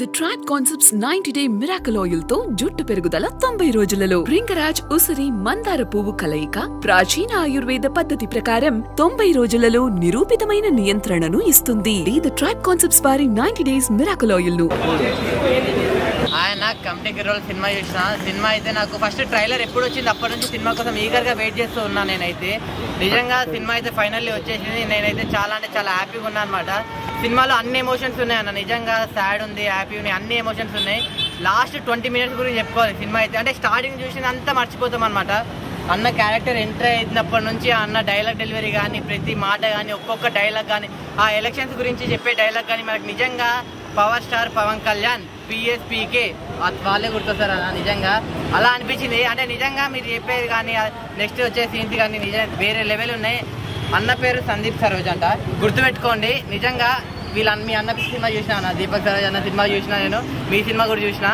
The Tribe Concepts 90-day Miracle Oil తో జుట్టు పెరుగుదల 90 రోజులలో రింగరాజ్ ఉసిరి మందార పువ్వు కలయిక ప్రాచీన ఆయుర్వేద పద్ధతి ప్రకారం 90 రోజులలో నిరూపితమైన నియంత్రణను ఇస్తుంది. The Tribe Concepts వారి 90 days Miracle Oil ను ఆయన కమిటీ రోల్ సినిమా చూసిన సినిమా అయితే నాకు ఫస్ట్ ట్రైలర్ ఎప్పుడు వచ్చింది అప్పటి నుంచి సినిమా కోసం ఈగర్గా వెయిట్ చేస్తూ ఉన్నాను. నేనైతే నిజంగా సినిమా అయితే ఫైనల్లీ వచ్చేసింది. నేనైతే చాలా అంటే చాలా హ్యాపీగా ఉన్నాను అనమాట. సినిమాలో అన్ని ఎమోషన్స్ ఉన్నాయన్న, నిజంగా సాడ్ ఉంది, హ్యాపీ ఉన్నాయి, అన్ని ఎమోషన్స్ ఉన్నాయి. లాస్ట్ 20 minutes గురించి చెప్పుకోవాలి సినిమా అయితే. అంటే స్టార్టింగ్ చూసినంతా మర్చిపోతాం అనమాట. అన్న క్యారెక్టర్ ఎంటర్ అయినప్పటి నుంచి అన్న డైలాగ్ డెలివరీ కానీ, ప్రతి మాట కానీ, ఒక్కొక్క డైలాగ్ కానీ, ఆ ఎలక్షన్స్ గురించి చెప్పే డైలాగ్ కానీ మనకు నిజంగా పవర్ స్టార్ పవన్ కళ్యాణ్ PSPకే వాళ్ళే గుర్తొస్తారు అన్న. నిజంగా అలా అనిపించింది. అంటే నిజంగా మీరు చెప్పేది కానీ నెక్స్ట్ వచ్చే సీన్స్ కానీ నిజంగా వేరే లెవెల్ ఉన్నాయి. అన్న పేరు సందీప్ సరోజ్ అంట, గుర్తుపెట్టుకోండి. నిజంగా మీ అన్న సినిమా చూసిన అన్న, దీపక్ సరోజ్ అన్న సినిమా చూసిన, నేను మీ సినిమా కూడా చూసిన.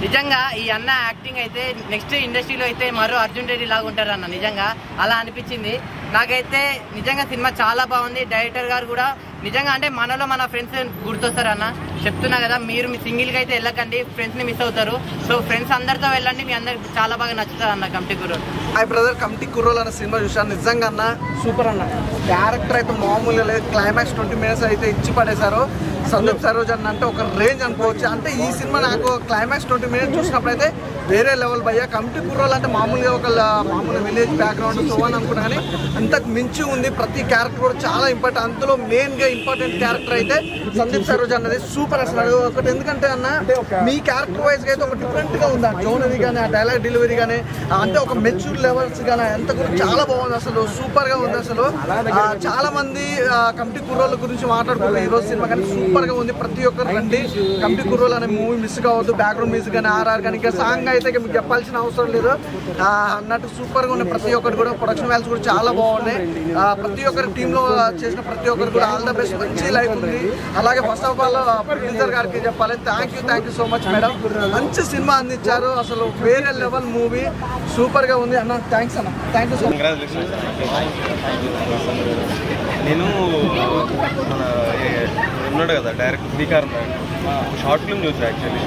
నిజంగా ఈ అన్న యాక్టింగ్ అయితే నెక్స్ట్ ఇండస్ట్రీలో అయితే మరో అర్జున్ రెడ్డి లాగా ఉంటారు అన్న. నిజంగా అలా అనిపించింది నాకైతే. నిజంగా సినిమా చాలా బాగుంది. డైరెక్టర్ గారు కూడా నిజంగా అంటే మనలో మన ఫ్రెండ్స్ గుర్తొస్తారు అన్న. చెప్తున్నా కదా, మీరు మీ సింగిల్గా అయితే వెళ్ళకండి, ఫ్రెండ్స్ని మిస్ అవుతారు. సో ఫ్రెండ్స్ అందరితో వెళ్ళండి, మీ అందరికి చాలా బాగా నచ్చుతుంది అన్న కమిటీ కుర్రోల్. హాయ్ బ్రదర్, కమిటీ కుర్రోల్ అన్న సినిమా చూసాను. నిజంగా అన్న సూపర్ అన్న. క్యారెక్టర్ అయితే మామూలుగా లేదు. క్లైమాక్స్ 20 minutes అయితే ఇచ్చి పడేశారు. సందీప్ సరోజ్ అన్న అంటే ఒక రేంజ్ అనుకోవచ్చు. అంటే ఈ సినిమా నాకు క్లైమాక్స్ 20 minutes చూసినప్పుడు అయితే వేరే లెవెల్ భయ్యా. కమిటీ కుర్రోల్ అంటే మామూలుగా ఒక మామూలు విలేజ్ బ్యాక్గ్రౌండ్ సో అని అనుకున్నా, కానీ అంతకు మించి ఉంది. ప్రతి క్యారెక్టర్ కూడా చాలా ఇంపార్టెంట్. అందులో మెయిన్గా ఇంపార్టెంట్ క్యారెక్టర్ అయితే సందీప్ సరోజ్ అన్నది సూపర్ అసలు. ఒకటి ఎందుకంటే అన్న మీ క్యారెక్టర్ వైజ్గా అయితే ఒక డిఫరెంట్గా ఉంది. ఆ జోనరీ కానీ, ఆ డైలాగ్ డెలివరీ కానీ, అంటే ఒక మెచ్యూర్ లెవెల్స్ కానీ అంత కూడా చాలా బాగుంది అసలు. సూపర్గా ఉంది అసలు. చాలా మంది కమిటీ కుర్రోళ్ళ గురించి మాట్లాడుకున్నారు ఈరోజు సినిమా, కానీ సూపర్గా ఉంది. ప్రతి ఒక్కరు రండి, కమిటీ కుర్రోల్ అనే మూవీ మిస్ కావద్దు. బ్యాక్గ్రౌండ్ మ్యూజిక్ కానీ, RR కానీ, ఇంకా సాంగ్ అయితే మీకు చెప్పాల్సిన అవసరం లేదు అన్నట్టు సూపర్గా ఉన్నాయి. ప్రతి ఒక్కరు కూడా ప్రొడక్షన్ వాల్యూస్ కూడా చాలా బాగున్నాయి. ప్రతి ఒక్కరి టీంలో చేసిన ప్రతి ఒక్కరు కూడా ఆల్ ద బెస్ట్. మంచి లైఫ్ ఉంది. అలాగే ఫస్ట్ ఆఫ్ ఆల్ ప్రొడ్యూసర్ గారికి చెప్పాలి, thank you so much madam. మంచి సినిమా అందించారు అసలు. వేరే లెవెల్ మూవీ, సూపర్గా ఉంది అన్న. థ్యాంక్స్ అన్న, థ్యాంక్ యూ సో మచ్. నేను మన ఉన్నాడు కదా డైరెక్టర్ శ్రీకారం షార్ట్ ఫిల్మ్ చూసాను. యాక్చువల్లీ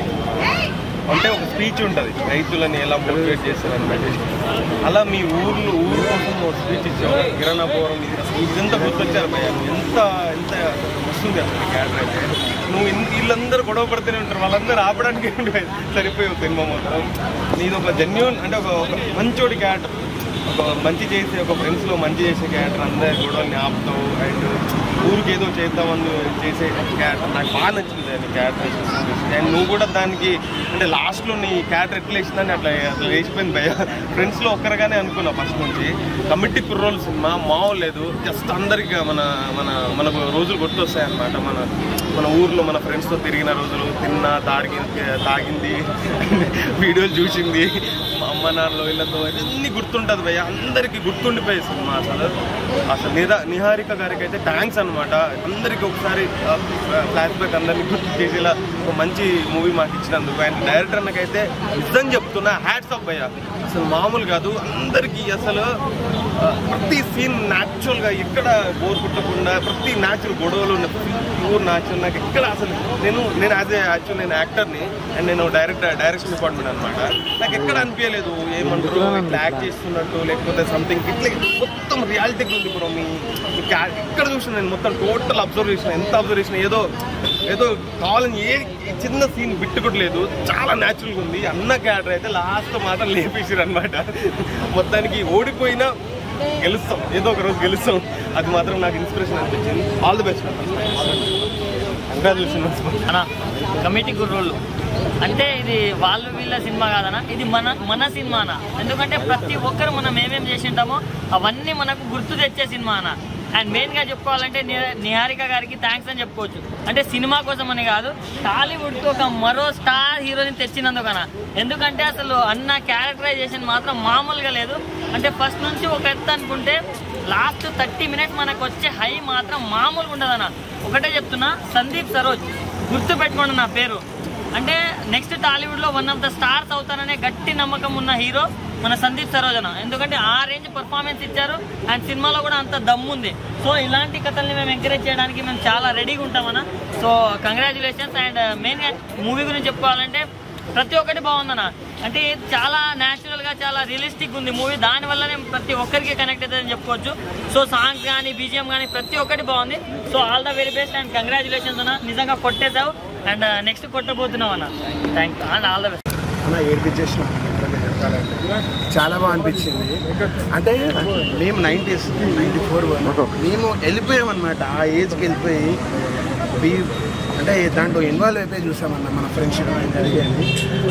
అంటే ఒక స్పీచ్ ఉంటుంది, రైతులని ఎలా మోటివేట్ చేస్తారని పెట్టేసి. అలా మీ ఊరు కోసం స్పీచ్ ఇచ్చావు. కిరణాపురం ఇదంతా గుర్తొచ్చారు భయ్యా. ఎంత ఎంత వస్తుంది అసలు క్యారెక్టర్ అయితే. నువ్వు వీళ్ళందరూ గొడవ పడుతూనే ఉంటారు, వాళ్ళందరూ ఆపడానికి సరిపోయావు సినిమా మొత్తం. నీది ఒక జెన్యూన్ అంటే ఒక మంచోడి క్యారెక్టర్, ఒక మంచి చేసే, ఒక ఫ్రెండ్స్లో మంచి చేసే క్యారెక్టర్. అందరి గొడవల్ని ఆపుతావు అండ్ ఊరికి ఏదో చేద్దామని చేసే క్యారెక్టర్ నాకు బాగా నచ్చింది. నీ క్యారెక్టర్ అండ్ నువ్వు కూడా దానికి అంటే లాస్ట్లో నీ క్యారెక్టర్ ఎట్లా వేసిందని అట్లా వేసిపోయింది భయ్యా. ఫ్రెండ్స్లో ఒక్కరిగానే అనుకున్నా ఫస్ట్ నుంచి. కమిటీ కుర్రోల్ సినిమా మామూలు లేదు. జస్ట్ అందరికీ మనకు రోజులు గుర్తొస్తాయన్నమాట. మన ఊర్లో మన ఫ్రెండ్స్తో తిరిగిన రోజులు, తాగింది, వీడియోలు చూసింది, మా అమ్మ నాన్నలో వీళ్ళతో అన్నీ గుర్తుంటుంది భయ్యా. అందరికీ గుర్తుండిపోయే సినిమా అసలు నిహారిక గారికి అయితే థ్యాంక్స్ అనమాట. అందరికీ ఒకసారి ఫ్లాష్ బ్యాక్ అందరినీ గుర్తు చేసేలా ఒక మంచి మూవీ మాకు ఇచ్చినందుకు. అండ్ డైరెక్టర్ నాకైతే నిజం చెప్తున్నా, హ్యాట్స్ ఆఫ్ భయ్యా. అసలు మామూలు కాదు. అందరికీ అసలు ప్రతి సీన్ న్యాచురల్గా, ఎక్కడ బోర్ కుట్టకుండా, ప్రతి న్యాచురల్ గొడవలు ఉన్న ప్యూర్ న్యాచురల్. నాకు ఎక్కడ అసలు నేను యాక్చువల్ నేను యాక్టర్ని అండ్ నేను డైరెక్షన్ డిపార్ట్మెంట్ అనమాట. నాకు ఎక్కడ అనిపించలేదు ఏమంటారు ఇట్లా యాక్ట్ చేస్తున్నట్టు, లేకపోతే సంథింగ్ ఇట్లా మొత్తం రియాలిటీగా ఉంది బ్రో. మీ ఎక్కడ చూసిన నేను మొత్తం టోటల్ అబ్జర్వ్ చేసిన. ఎంత అబ్జర్వ్ చేసిన, ఏదో కావాలని ఏ చిన్న సీన్ బిట్టుకోవట్లేదు. చాలా న్యాచురల్గా ఉంది. అన్న క్యారెక్టర్ అయితే లాస్ట్ మాట లేపేసారు అనమాట. మొత్తానికి ఓడిపోయినా గెలుస్తాం, ఏదో ఒక రోజు గెలుస్తాం. అది మాత్రం నాకు ఇన్స్పిరేషన్ అనిపించింది. All the best. కంగ్రాచులేషన్స్ అన్న. కమిటీ కుర్రోళ్ళు అంటే ఇది వాళ్ళు వీళ్ళ సినిమా కాదన్నా, ఇది మన సినిమా అన్న. ఎందుకంటే ప్రతి ఒక్కరు మనం ఏమేమి చేసి ఉంటామో అవన్నీ మనకు గుర్తు తెచ్చే సినిమా అన్న. అండ్ మెయిన్గా చెప్పుకోవాలంటే నిహారిక గారికి థ్యాంక్స్ అని చెప్పుకోవచ్చు. అంటే సినిమా కోసం అని కాదు, టాలీవుడ్కి ఒక మరో స్టార్ హీరోని తెచ్చినందుకన్నా. ఎందుకంటే అసలు అన్న క్యారెక్టరైజేషన్ మాత్రం మామూలుగా లేదు. అంటే ఫస్ట్ నుంచి ఒక ఎత్తు అనుకుంటే లాస్ట్ 30 minutes మనకు వచ్చే హై మాత్రం మామూలుగా ఉండదన్న. ఒకటే చెప్తున్నా, సందీప్ సరోజ్ గుర్తు పెట్టుకోండి నా పేరు. అంటే నెక్స్ట్ టాలీవుడ్లో వన్ ఆఫ్ ద స్టార్స్ అవుతారనే గట్టి నమ్మకం ఉన్న హీరో మన సందీప్ సరోజన. ఎందుకంటే ఆ రేంజ్ పర్ఫార్మెన్స్ ఇచ్చారు అండ్ సినిమాలో కూడా అంత దమ్ము ఉంది. సో ఇలాంటి కథల్ని మేము ఎంకరేజ్ చేయడానికి మేము చాలా రెడీగా ఉంటామన్నా. So congratulations. అండ్ మెయిన్గా మూవీ గురించి చెప్పుకోవాలంటే ప్రతి ఒక్కటి బాగుందన్న. అంటే చాలా న్యాచురల్గా చాలా రియలిస్టిక్ ఉంది మూవీ. దానివల్లనే ప్రతి ఒక్కరికి కనెక్ట్ అవుతుందని చెప్పుకోవచ్చు. సో సాంగ్స్ కానీ బీజిఎం కానీ ప్రతి ఒక్కటి బాగుంది. So all the very best and congratulations అన్న. నిజంగా కొట్టేసావు అండ్ నెక్స్ట్ కొట్టబోతున్నావు అన్న. Thank you and all the best అన్న. ఏడిపించేసిన చాలా బాగా అనిపించింది. అంటే మేము 90s 94 మేము వెళ్ళిపోయామన్నమాట. ఆ ఏజ్కి వెళ్ళిపోయి అంటే దాంట్లో ఇన్వాల్వ్ అయిపోయి చూసామన్న మన ఫ్రెండ్షిప్ జరిగేది.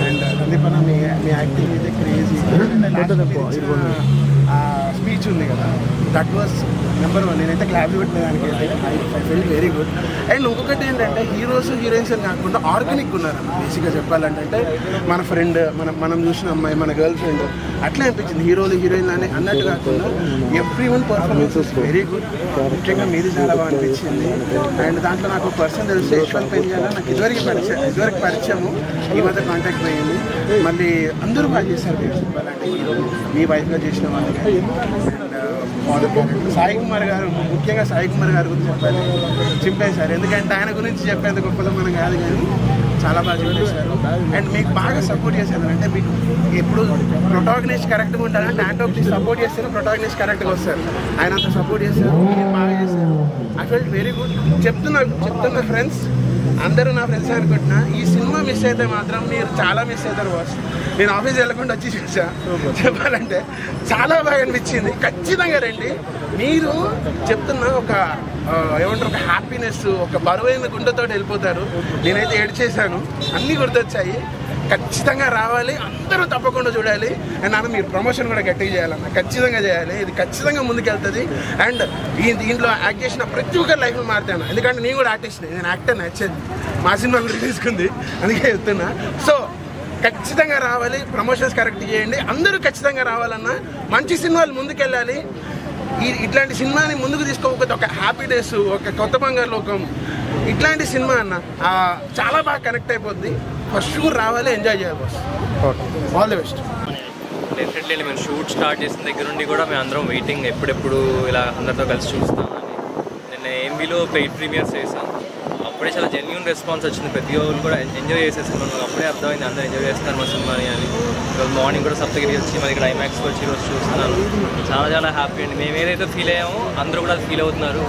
అండ్ సందీప్ అన్న మీ యాక్టింగ్ అయితే క్రేజీ. స్పీచ్ ఉంది కదా, దట్ వాజ్ నెంబర్ 1. నేనైతే క్లాప్ పెట్టినదానికి I feel very good. And ఇంకొకటి ఏంటంటే హీరోస్ హీరోయిన్స్ అని కాకుండా ఆర్గానిక్ ఉన్నారన్న. బేసిక్గా చెప్పాలంటే మన ఫ్రెండ్ మనం చూసిన అమ్మాయి మన గర్ల్ ఫ్రెండ్ అట్లా అనిపించింది. హీరోలు హీరోయిన్లు అని అన్నట్టు కాకుండా every one performance is very good. ముఖ్యంగా మీది చాలా బాగా అనిపించింది. అండ్ దాంట్లో నాకు పర్సన్ తెలిసి యశ్వంత్ పెంజాల నాకు ఇదివరకు పరిచయము, ఈ మధ్య కాంటాక్ట్ అయ్యింది. మళ్ళీ అందరూ బాగా చేశారు. మీరు చెప్పాలంటే హీరో మీ వైఫ్గా చేసిన వాళ్ళకి. సాయి కుమార్ గారు, ముఖ్యంగా సాయి కుమార్ గారి గురించి చెప్పాలి, చింపేశారు. ఎందుకంటే ఆయన గురించి చెప్పేందుకు గొప్పలో మనం కాదు కానీ చాలా బాగా చూపించారు. అండ్ మీకు బాగా సపోర్ట్ చేశారు. అంటే మీకు ఎప్పుడు ప్రొటాగనిస్ట్ కరెక్ట్గా ఉంటారంటే యాంటోనిస్ట్ సపోర్ట్ చేస్తారు, ప్రొటాగనిస్ట్ కరెక్ట్గా వస్తారు. ఆయన అంత సపోర్ట్ చేశారు, మీరు బాగా చేశారు. I felt very good. చెప్తున్న ఫ్రెండ్స్ అందరూ నా ఫ్రెండ్స్ అనుకుంటున్నా, ఈ సినిమా మిస్ అయితే మాత్రం మీరు చాలా మిస్ అవుతారు బాస్. నేను ఆఫీస్ వెళ్ళకుండా వచ్చి చూసా. చెప్పాలంటే చాలా బాగా అనిపించింది. ఖచ్చితంగా రండి. మీరు చెప్తున్న ఒక ఏమంటారు ఒక హ్యాపీనెస్, ఒక బరువైన గుండెతో వెళ్ళిపోతారు. నేనైతే ఏడ్చేశాను, అన్నీ గుర్తొచ్చాయి. ఖచ్చితంగా రావాలి, అందరూ తప్పకుండా చూడాలి. అండ్ నాన్న మీరు ప్రమోషన్ కూడా గట్టిగా చేయాలన్న, ఖచ్చితంగా చేయాలి. ఇది ఖచ్చితంగా ముందుకెళ్తుంది. అండ్ దీంట్లో యాక్ట్ చేసిన ప్రతి ఒక్కరి లైఫ్లో మారుతాను. ఎందుకంటే నేను కూడా ఆర్టిస్ట్, నేను యాక్టర్ నచ్చేది మా సినిమాలో తీసుకుంది, అందుకే చెప్తున్నా. సో ఖచ్చితంగా రావాలి, ప్రమోషన్స్ కరెక్ట్ చేయండి. అందరూ ఖచ్చితంగా రావాలన్నా. మంచి సినిమాలు ముందుకెళ్ళాలి. ఇట్లాంటి సినిమాని ముందుకు తీసుకోకపోతే ఒక హ్యాపీ డేస్, ఒక కొత్త బంగారు లోకం ఇట్లాంటి సినిమా అన్న చాలా బాగా కనెక్ట్ అయిపోద్ది. ఫస్ట్ షూర్ రావాలి, ఎంజాయ్ చేయాలి boss. All the best. Definitely మేము షూట్ స్టార్ట్ చేసిన దగ్గర నుండి కూడా మేము అందరం వెయిటింగ్ ఎప్పుడెప్పుడు ఇలా అందరితో కలిసి చూస్తామని. నేను ఏఎంబీలో పెయిడ్ ప్రీమియర్స్ చేశాను. అప్పుడే చాలా జెన్యూన్ రెస్పాన్స్ వచ్చింది. ప్రతి ఒక్కరు కూడా ఎంజాయ్ చేసేస్తున్నాను. అప్పుడే అర్థమైంది అందరూ ఎంజాయ్ చేస్తారు మా సినిమాని అని. ఈరోజు మార్నింగ్ కూడా సప్తగిరి వచ్చి మరి ఇక్కడ ఐమాక్స్కి వచ్చి ఈరోజు చూస్తున్నాను. చాలా హ్యాపీ అండి. మేము ఏదైతే ఫీల్ అయ్యామో అందరూ కూడా ఫీల్ అవుతున్నారు.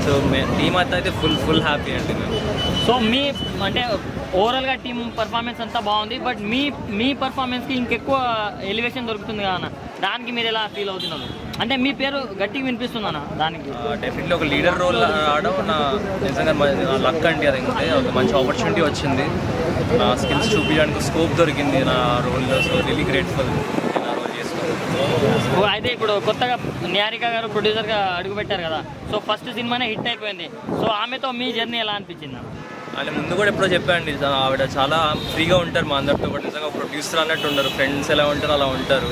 సో టీమ్ అయితే ఫుల్ హ్యాపీ అండి మేము. సో మీ అంటే ఓవరాల్గా టీమ్ పర్ఫార్మెన్స్ అంతా బాగుంది. బట్ మీ పర్ఫార్మెన్స్కి ఇంకెక్కువ ఎలివేషన్ దొరుకుతుంది కదా, దానికి మీరు ఎలా ఫీల్ అవుతున్నారు? అంటే మీ పేరు గట్టిగా వినిపిస్తుందన్న దానికి. డెఫినెట్లీ ఒక లీడర్ రోల్ ఆడడం నా నిజంగా లక్ అండి. అది ఒక మంచి ఆపర్చునిటీ వచ్చింది. నా స్కిల్స్ చూపించడానికి స్కోప్ దొరికింది నా రోల్లో. సో రియలీ గ్రేట్ఫుల్ నేను ఆ రోల్ చేసుకున్నాను. అయితే ఇప్పుడు కొత్తగా నిహారిక గారు ప్రొడ్యూసర్గా అడుగుపెట్టారు కదా, సో ఫస్ట్ సినిమానే హిట్ అయిపోయింది. సో ఆమెతో మీ జర్నీ ఎలా అనిపించింది? ఆయన ముందు కూడా ఎప్పుడో చెప్పండి, ఆవిడ చాలా ఫ్రీగా ఉంటారు మా అందరితో కూడా. నిజంగా ప్రొడ్యూసర్ అన్నట్టు ఉండరు, ఫ్రెండ్స్ ఎలా ఉంటారో అలా ఉంటారు.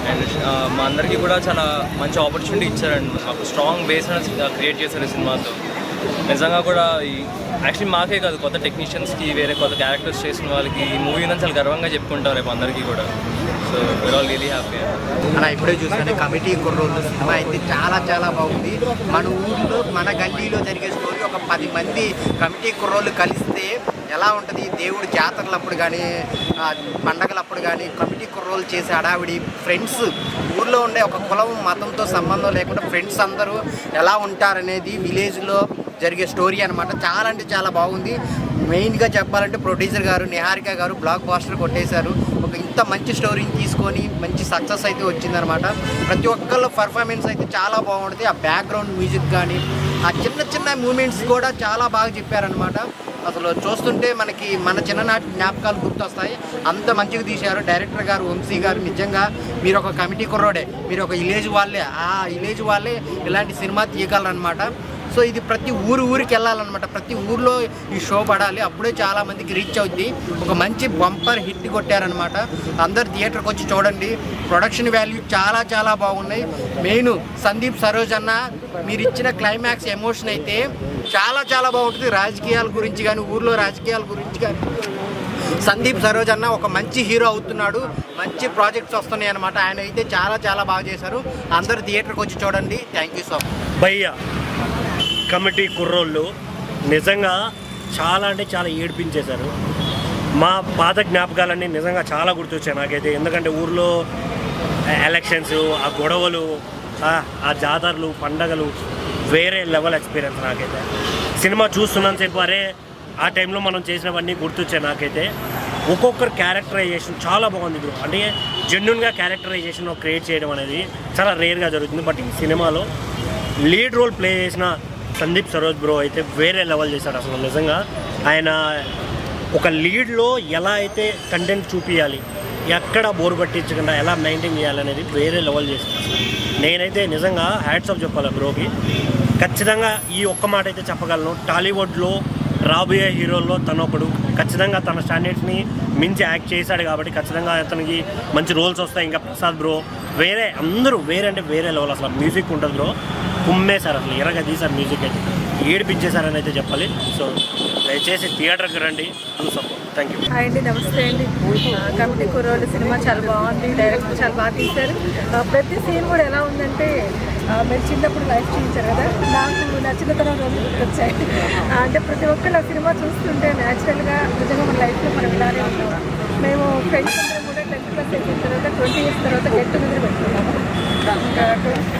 అండ్ మా అందరికీ కూడా చాలా మంచి ఆపర్చునిటీ ఇచ్చారండి. మాకు స్ట్రాంగ్ బేస్ క్రియేట్ చేశారు ఈ సినిమాతో. నిజంగా కూడా యాక్చువల్లీ మాకే కాదు, కొత్త టెక్నీషియన్స్కి, వేరే కొత్త క్యారెక్టర్స్ చేసిన వాళ్ళకి ఈ మూవీ నుంచి చాలా గర్వంగా చెప్పుకుంటారు రేపు అందరికీ కూడా. So we're all really happy. అలా ఇప్పుడే చూసాను కమిటీ కుర్రోళ్ళు సినిమా అయితే చాలా బాగుంది. మన ఊళ్ళో మన గల్లీలో జరిగే స్టోరీ ఒక 10 మంది కమిటీ కుర్రోళ్ళు కలిస్తే ఎలా ఉంటుంది. దేవుడి జాతరలప్పుడు కానీ పండగలప్పుడు కానీ కమిటీ కుర్రోళ్ళు చేసే హడావిడి, ఫ్రెండ్స్ ఊళ్ళో ఉండే ఒక కులం మతంతో సంబంధం లేకుండా ఫ్రెండ్స్ అందరూ ఎలా ఉంటారనేది విలేజ్లో జరిగే స్టోరీ అనమాట. చాలా అంటే చాలా బాగుంది. మెయిన్గా చెప్పాలంటే ప్రొడ్యూసర్ గారు నిహారిక గారు బ్లాక్ బాస్టర్ కొట్టేశారు. ఒక ఇంత మంచి స్టోరీని తీసుకొని మంచి సక్సెస్ అయితే వచ్చిందనమాట. ప్రతి ఒక్కళ్ళ పర్ఫార్మెన్స్ అయితే చాలా బాగుంటుంది. ఆ బ్యాక్గ్రౌండ్ మ్యూజిక్ కానీ ఆ చిన్న మూమెంట్స్ కూడా చాలా బాగా చెప్పారనమాట. అసలు చూస్తుంటే మనకి మన చిన్ననాటి జ్ఞాపకాలు గుర్తొస్తాయి. అంత మంచిగా తీశారు డైరెక్టర్ గారు, వంశీ గారు. నిజంగా మీరు ఒక కమిటీ కుర్రోడే, మీరు ఒక విలేజ్ వాళ్ళే, ఆ విలేజ్ వాళ్ళే ఇలాంటి సినిమా తీయగలరనమాట. సో ఇది ప్రతి ఊరికి వెళ్ళాలన్నమాట. ప్రతి ఊర్లో ఈ షో పడాలి, అప్పుడే చాలామందికి రీచ్ అవుద్ది. ఒక మంచి బంపర్ హిట్ కొట్టారనమాట. అందరు థియేటర్కి వచ్చి చూడండి. ప్రొడక్షన్ వాల్యూ చాలా బాగున్నాయి. మెయిన్ సందీప్ సరోజ్ అన్న మీరు ఇచ్చిన క్లైమాక్స్ ఎమోషన్ అయితే చాలా బాగుంటుంది. రాజకీయాల గురించి కానీ, ఊర్లో రాజకీయాల గురించి కానీ సందీప్ సరోజ్ అన్న ఒక మంచి హీరో అవుతున్నాడు, మంచి ప్రాజెక్ట్స్ వస్తున్నాయి అనమాట. ఆయన అయితే చాలా చాలా బాగా చేశారు. అందరూ థియేటర్కి వచ్చి చూడండి. Thank you so much. భయ్య కమిటీ కుర్రోళ్ళు నిజంగా చాలా అంటే చాలా ఏడిపించేశారు. మా పాత జ్ఞాపకాలన్నీ నిజంగా చాలా గుర్తొచ్చాయి నాకైతే. ఎందుకంటే ఊర్లో ఎలక్షన్స్, ఆ గొడవలు, ఆ జాతరలు, పండగలు వేరే లెవెల్ ఎక్స్పీరియన్స్ నాకైతే. సినిమా చూస్తున్నాను సేపు అరే ఆ టైంలో మనం చేసినవన్నీ గుర్తొచ్చాయి నాకైతే. ఒక్కొక్కరు క్యారెక్టరైజేషన్ చాలా బాగుంది బ్రో. అంటే జెన్యున్గా క్యారెక్టరైజేషన్ క్రియేట్ చేయడం అనేది చాలా రేర్గా జరుగుతుంది. బట్ ఈ సినిమాలో లీడ్ రోల్ ప్లే చేసిన సందీప్ సరోజ్ బ్రో అయితే వేరే లెవెల్ చేశాడు అసలు. నిజంగా ఆయన ఒక లీడ్లో ఎలా అయితే కంటెంట్ చూపించాలి, ఎక్కడ బోర్ పట్టించకుండా ఎలా మెయింటైన్ చేయాలనేది వేరే లెవెల్ చేశాడు. నేనైతే నిజంగా హ్యాట్స్ ఆఫ్ చెప్పాలి బ్రోకి. ఖచ్చితంగా ఈ ఒక్క మాట అయితే చెప్పగలను, టాలీవుడ్లో రాబోయే హీరోల్లో తనొకడు. ఖచ్చితంగా తన స్టాండర్డ్స్ని మించి యాక్ట్ చేశాడు కాబట్టి ఖచ్చితంగా అతనికి మంచి రోల్స్ వస్తాయి. ఇంకా ప్రసాద్ బ్రో వేరే, అందరూ వేరే అంటే వేరే లెవెల్. అసలు మ్యూజిక్ ఉంటుంది బ్రో, కుమ్మేశారు అసలు, ఎరగా తీశారు మ్యూజిక్ అయితే, ఏడిపించేశారని అయితే చెప్పాలి. సో దయచేసి థియేటర్కి రండి, చూసాం. Thank you. హాయ్ అండి, నమస్తే అండి. కమిటీ కుర్రోళ్ళు సినిమా చాలా బాగుంది, డైరెక్టర్ చాలా బాగా తీశారు. ప్రతి సీన్ కూడా ఎలా ఉందంటే మీరు చిన్నప్పుడు లైఫ్ చూపించారు కదా, నాకు నా చిన్నతనం రోజులు గుర్తొచ్చాయి. అంటే ప్రతి ఒక్కరు ఆ సినిమా చూస్తుంటే న్యాచురల్గా నిజంగా మన లైఫ్లో మనం ఇలానే ఉంటాం. మేము ఫ్రెండ్స్ అందరం కూడా 10th క్లాస్ అయిపోయిన తర్వాత 20 years తర్వాత గెట్ టుగెదర్ పెట్టుకున్నాము.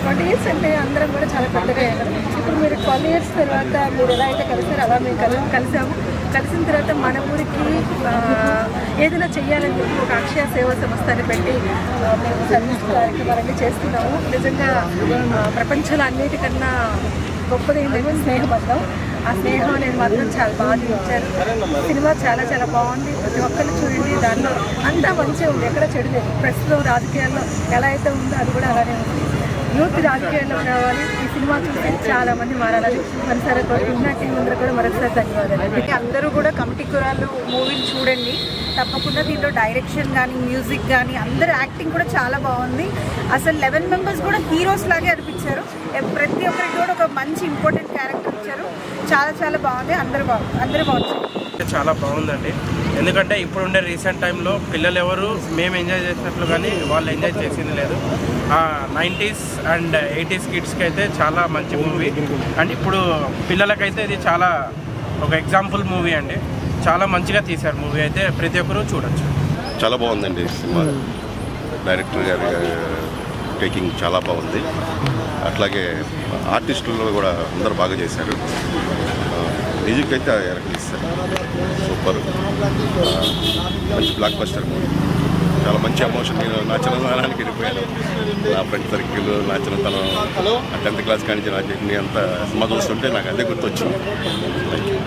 20 years అంటే అందరం కూడా చాలా పెద్దగా అయ్యారు. ఇప్పుడు మీరు 12 years తర్వాత మీరు ఎలా అయితే కలిసారో అలా మేము కలిసాము. కలిసిన తర్వాత మన ఊరికి ఏదైనా చెయ్యాలని చెప్పి ఒక అక్షయ సేవా సంస్థని పెట్టి మేము సర్వీస్ కార్యక్రమాలన్నీ చేస్తున్నాము. నిజంగా ప్రపంచంలో అన్నిటికన్నా గొప్పది ఏంటంటే స్నేహబంధం. ఆ స్నేహం అనేది మాత్రం చాలా బాగా చూపించారు. సినిమా చాలా చాలా బాగుంది, ప్రతి ఒక్కరు చూడండి. దాంట్లో అంతా మంచిగా ఉంది, ఎక్కడ చెడు లేదు. ప్రస్తుతం రాజకీయాల్లో ఎలా అయితే ఉందో అది కూడా అలానే ఉంది. యూత్ రాజకీయాల్లో రావాలి, ఈ సినిమా చూసి చాలా మంది మారాలని మనసారా కోరుకుంటున్నా. టీం అందరూ కూడా మరొకసారి ధన్యవాదాలు. అందరూ కూడా కమిటీ కుర్రోళ్ళు మూవీని చూడండి తప్పకుండా. దీంట్లో డైరెక్షన్ కానీ, మ్యూజిక్ కానీ, అందరు యాక్టింగ్ కూడా చాలా బాగుంది. అసలు 11 members కూడా హీరోస్ లాగే అనిపించారు. ప్రతి ఒక్కరికి కూడా ఒక మంచి ఇంపార్టెంట్ క్యారెక్టర్ ఇచ్చారు. చాలా చాలా బాగుంది. అందరూ బాగుంది. చాలా బాగుందండి. ఎందుకంటే ఇప్పుడుండే రీసెంట్ టైంలో పిల్లలు ఎవరు మేము ఎంజాయ్ చేసినట్లు కానీ వాళ్ళు ఎంజాయ్ చేసింది లేదు. 90s and 80s కిడ్స్కి అయితే చాలా మంచి మూవీ. అండ్ ఇప్పుడు పిల్లలకైతే ఇది చాలా ఒక ఎగ్జాంపుల్ మూవీ అండి. చాలా మంచిగా తీశారు మూవీ అయితే, ప్రతి ఒక్కరూ చూడొచ్చు. చాలా బాగుందండి సినిమా. డైరెక్టర్ గారి టేకింగ్ చాలా బాగుంది. అట్లాగే ఆర్టిస్టులు కూడా అందరూ బాగా చేశారు. మ్యూజిక్ అయితే తీస్తారు, సూపర్, మంచి బ్లాక్ బస్టర్ మూవీ. చాలా మంచి ఎమోషన్. నేను నా చిన్నతనానికి వెళ్ళిపోయాను. నా ఫ్రెండ్ సర్కిల్, నా చిన్నతనం 10th క్లాస్ కానీ నా జర్నీ అంతా సినిమా చూస్తుంటే నాకు అదే గుర్తొచ్చింది. Thank you.